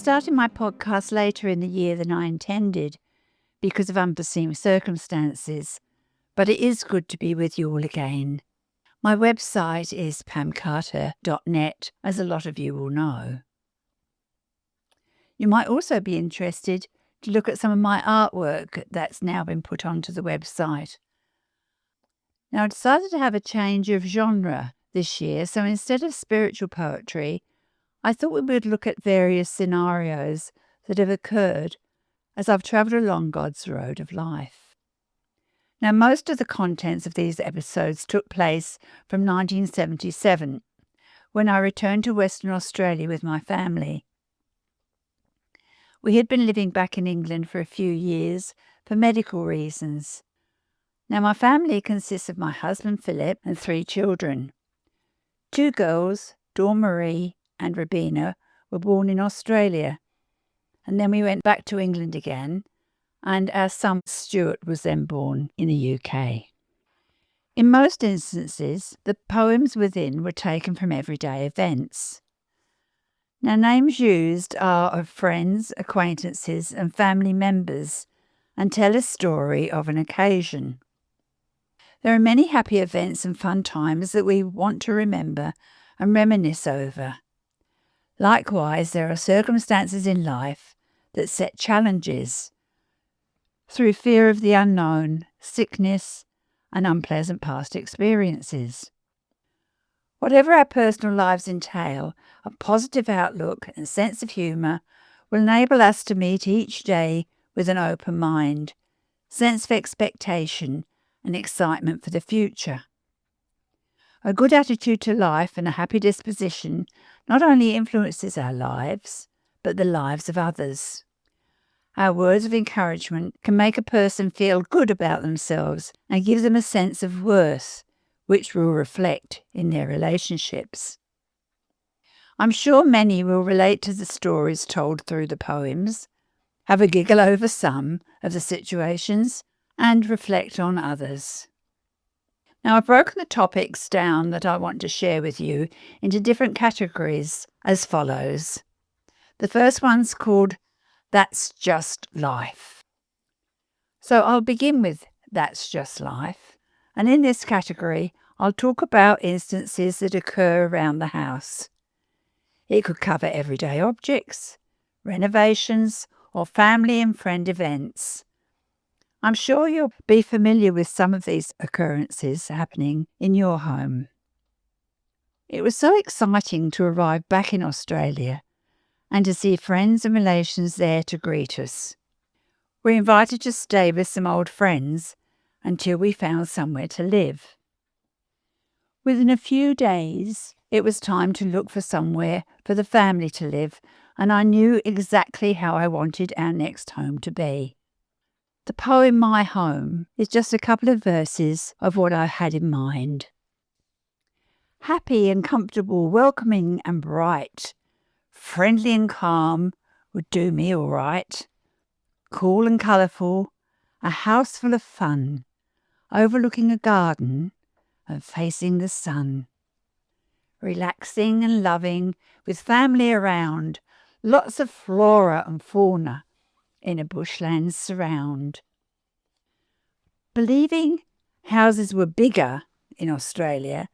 started my podcast later in the year than I intended because of unforeseen circumstances, but it is good to be with you all again. My website is pamcarter.net, as a lot of you will know. You might also be interested to look at some of my artwork that's now been put onto the website. Now, I decided to have a change of genre this year, so instead of spiritual poetry, I thought we would look at various scenarios that have occurred as I've travelled along God's road of life. Now, most of the contents of these episodes took place from 1977, when I returned to Western Australia with my family. We had been living back in England for a few years for medical reasons. Now, my family consists of my husband Philip and 3 children. 2 girls, Dawn Marie and Rabina, were born in Australia, and then we went back to England again, and our son Stuart was then born in the UK. In most instances, the poems within were taken from everyday events. Now, names used are of friends, acquaintances and family members, and tell a story of an occasion. There are many happy events and fun times that we want to remember and reminisce over. Likewise, there are circumstances in life that set challenges through fear of the unknown, sickness, and unpleasant past experiences. Whatever our personal lives entail, a positive outlook and sense of humour will enable us to meet each day with an open mind, sense of expectation, and excitement for the future. A good attitude to life and a happy disposition not only influences our lives, but the lives of others. Our words of encouragement can make a person feel good about themselves and give them a sense of worth, which will reflect in their relationships. I'm sure many will relate to the stories told through the poems, have a giggle over some of the situations, and reflect on others. Now, I've broken the topics down that I want to share with you into different categories as follows. The first one's called That's Just Life. So I'll begin with That's Just Life, and in this category, I'll talk about instances that occur around the house. It could cover everyday objects, renovations, or family and friend events. I'm sure you'll be familiar with some of these occurrences happening in your home. It was so exciting to arrive back in Australia and to see friends and relations there to greet us. We invited to stay with some old friends until we found somewhere to live. Within a few days, it was time to look for somewhere for the family to live, and I knew exactly how I wanted our next home to be. The poem My Home is just a couple of verses of what I had in mind. Happy and comfortable, welcoming and bright, friendly and calm would do me all right. Cool and colourful, a house full of fun, overlooking a garden and facing the sun. Relaxing and loving, with family around, lots of flora and fauna in a bushland surround. Believing houses were bigger in Australia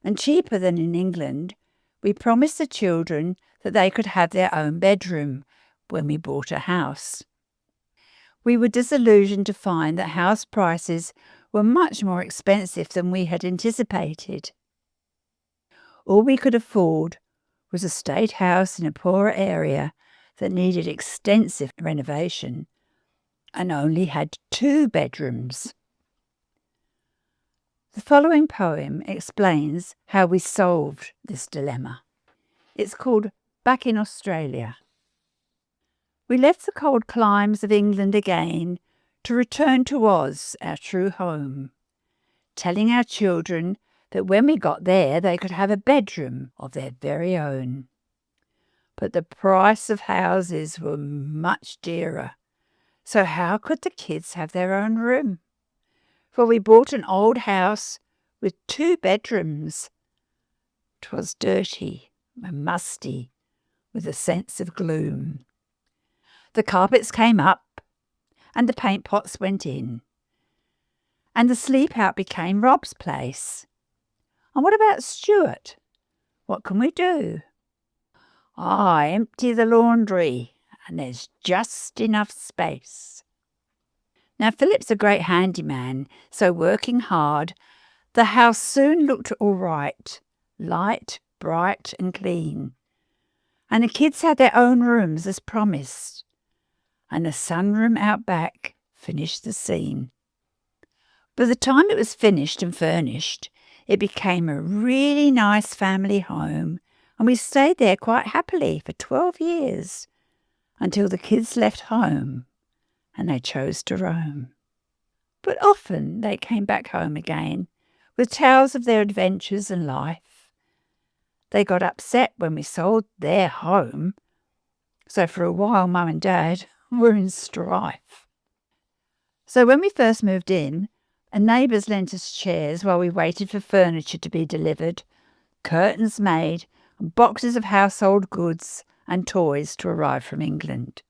and cheaper than in England, we promised the children that they could have their own bedroom when we bought a house. We were disillusioned to find that house prices were much more expensive than we had anticipated. All we could afford was a state house in a poorer area that needed extensive renovation and only had 2 bedrooms. The following poem explains how we solved this dilemma. It's called Back in Australia. We left the cold climes of England again to return to Oz, our true home, telling our children that when we got there they could have a bedroom of their very own. But the price of houses were much dearer, so how could the kids have their own room? For we bought an old house with 2 bedrooms. 'Twas dirty and musty, with a sense of gloom. The carpets came up and the paint pots went in. And the sleep out became Rob's place. And what about Stuart? What can we do? I empty the laundry and there's just enough space. Now Philip's a great handyman, so working hard, the house soon looked all right, light, bright and clean. And the kids had their own rooms as promised. And the sunroom out back finished the scene. By the time it was finished and furnished, it became a really nice family home, and we stayed there quite happily for 12 years, until the kids left home and they chose to roam. But often they came back home again with tales of their adventures and life. They got upset when we sold their home, so for a while Mum and Dad were in strife. So when we first moved in, neighbours lent us chairs while we waited for furniture to be delivered, curtains made, and boxes of household goods and toys to arrive from England.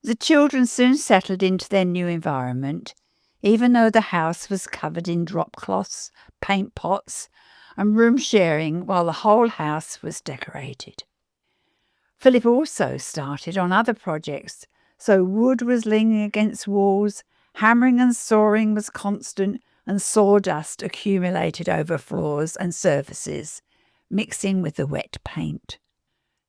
The children soon settled into their new environment, even though the house was covered in drop cloths, paint pots, and room sharing while the whole house was decorated. Philip also started on other projects, so wood was leaning against walls, hammering and sawing was constant, and sawdust accumulated over floors and surfaces, mixing with the wet paint.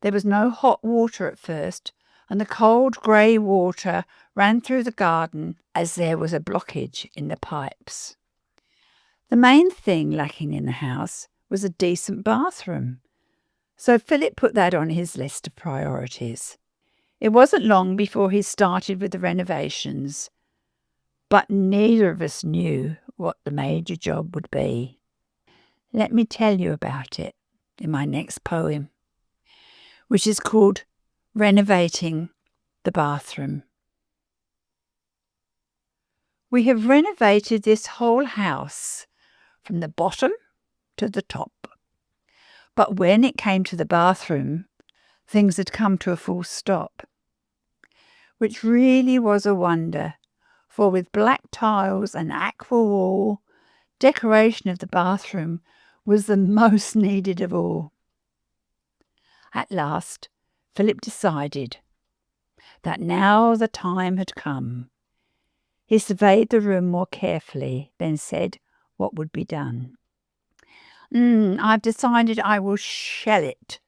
There was no hot water at first, and the cold grey water ran through the garden as there was a blockage in the pipes. The main thing lacking in the house was a decent bathroom, so Philip put that on his list of priorities. It wasn't long before he started with the renovations, but neither of us knew what the major job would be. Let me tell you about it in my next poem, which is called Renovating the Bathroom. We have renovated this whole house from the bottom to the top. But when it came to the bathroom, things had come to a full stop, which really was a wonder, for with black tiles and aqua wall, decoration of the bathroom was the most needed of all. At last, Philip decided that now the time had come. He surveyed the room more carefully, then said what would be done. I've decided I will shell it,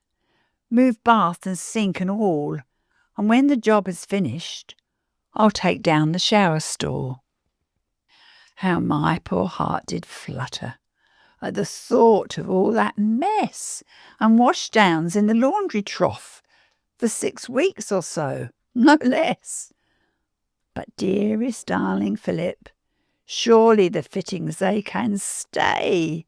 move bath and sink and all, and when the job is finished, I'll take down the shower stall. How my poor heart did flutter at the thought of all that mess and washdowns in the laundry trough for 6 weeks or so, no less. But dearest darling Philip, surely the fittings they can stay.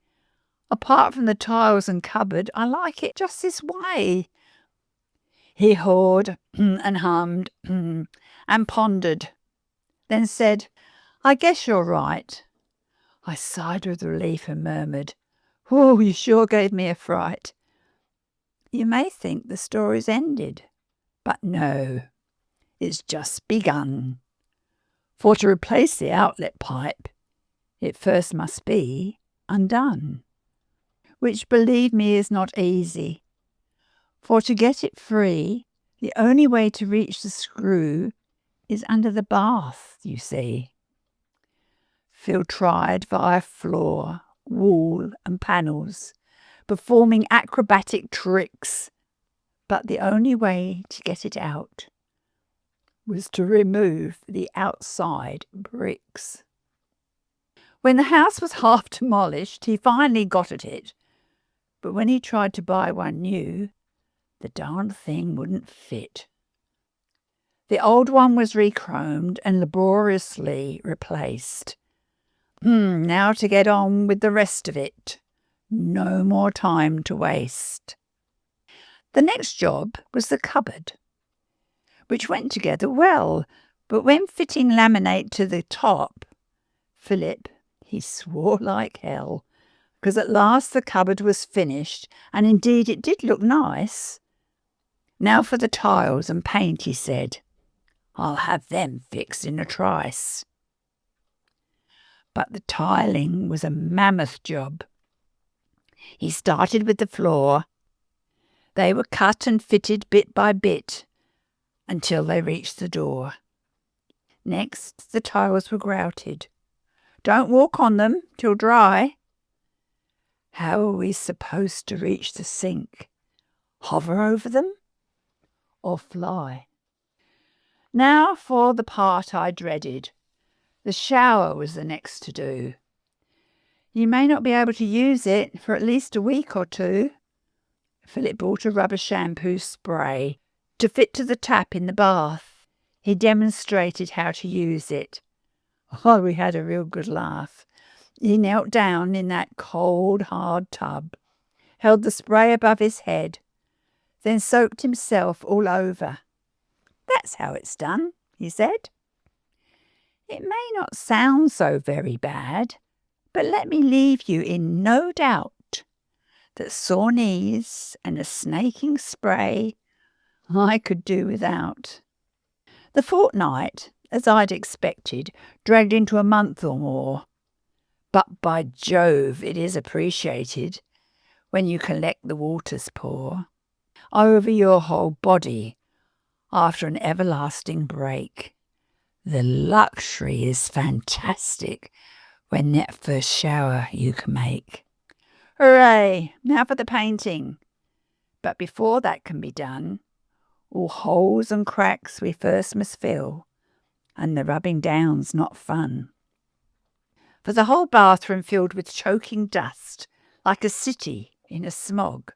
Apart from the tiles and cupboard, I like it just this way. He hawed and hummed and pondered, then said, I guess you're right. I sighed with relief and murmured, Oh, you sure gave me a fright. You may think the story's ended, but no, it's just begun. For to replace the outlet pipe, it first must be undone, which, believe me, is not easy. For to get it free, the only way to reach the screw is under the bath, you see. Phil tried via floor, wall and panels, performing acrobatic tricks, but the only way to get it out was to remove the outside bricks. When the house was half demolished, he finally got at it, but when he tried to buy one new, the darned thing wouldn't fit. The old one was rechromed and laboriously replaced. Now to get on with the rest of it. No more time to waste. The next job was the cupboard, which went together well, but when fitting laminate to the top, Philip, he swore like hell, because at last the cupboard was finished, and indeed it did look nice. Now for the tiles and paint, he said. I'll have them fixed in a trice. But the tiling was a mammoth job. He started with the floor. They were cut and fitted bit by bit until they reached the door. Next, the tiles were grouted. Don't walk on them till dry. How are we supposed to reach the sink? Hover over them or fly? Now for the part I dreaded. The shower was the next to do. You may not be able to use it for at least a week or two. Philip bought a rubber shampoo spray to fit to the tap in the bath. He demonstrated how to use it. Oh, we had a real good laugh. He knelt down in that cold, hard tub, held the spray above his head, then soaked himself all over. That's how it's done, he said. It may not sound so very bad, but let me leave you in no doubt that sore knees and a snaking spray I could do without. The fortnight, as I'd expected, dragged into a month or more. But by Jove, it is appreciated when you collect the waters pour over your whole body after an everlasting break. The luxury is fantastic when that first shower you can make. Hooray! Now for the painting. But before that can be done, all holes and cracks we first must fill, and the rubbing down's not fun. For the whole bathroom filled with choking dust, like a city in a smog.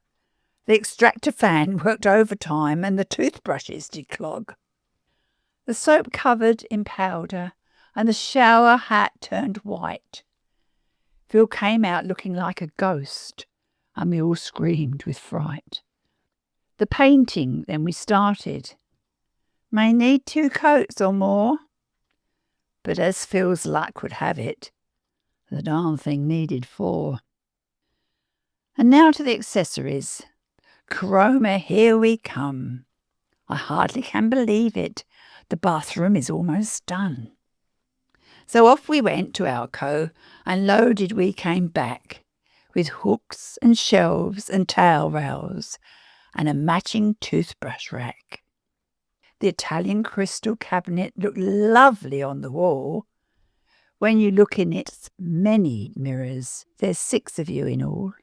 The extractor fan worked overtime and the toothbrushes did clog. The soap covered in powder and the shower hat turned white. Phil came out looking like a ghost and we all screamed with fright. The painting, then we started. May need 2 coats or more. But as Phil's luck would have it, the darn thing needed 4. And now to the accessories. Chroma, here we come. I hardly can believe it. The bathroom is almost done. So off we went to Alco, and loaded we came back, with hooks and shelves and towel rails, and a matching toothbrush rack. The Italian crystal cabinet looked lovely on the wall. When you look in its many mirrors, there's 6 of you in all,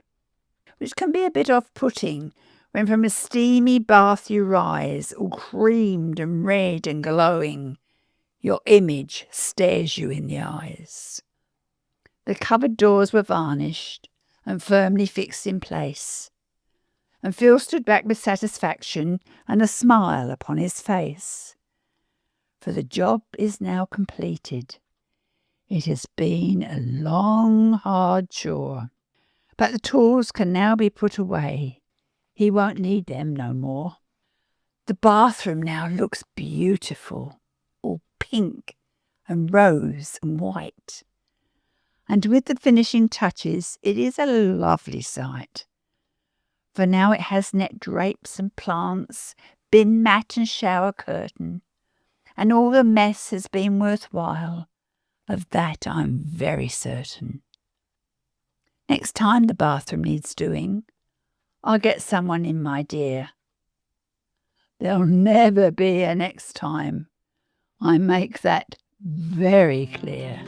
which can be a bit off-putting when from a steamy bath you rise, all creamed and red and glowing. Your image stares you in the eyes. The cupboard doors were varnished and firmly fixed in place, and Phil stood back with satisfaction and a smile upon his face. For the job is now completed. It has been a long, hard chore, but the tools can now be put away. He won't need them no more. The bathroom now looks beautiful, all pink and rose and white. And with the finishing touches, it is a lovely sight. For now it has net drapes and plants, bin mat and shower curtain, and all the mess has been worthwhile. Of that I'm very certain. Next time the bathroom needs doing, I'll get someone in, my dear. There'll never be a next time. I make that very clear.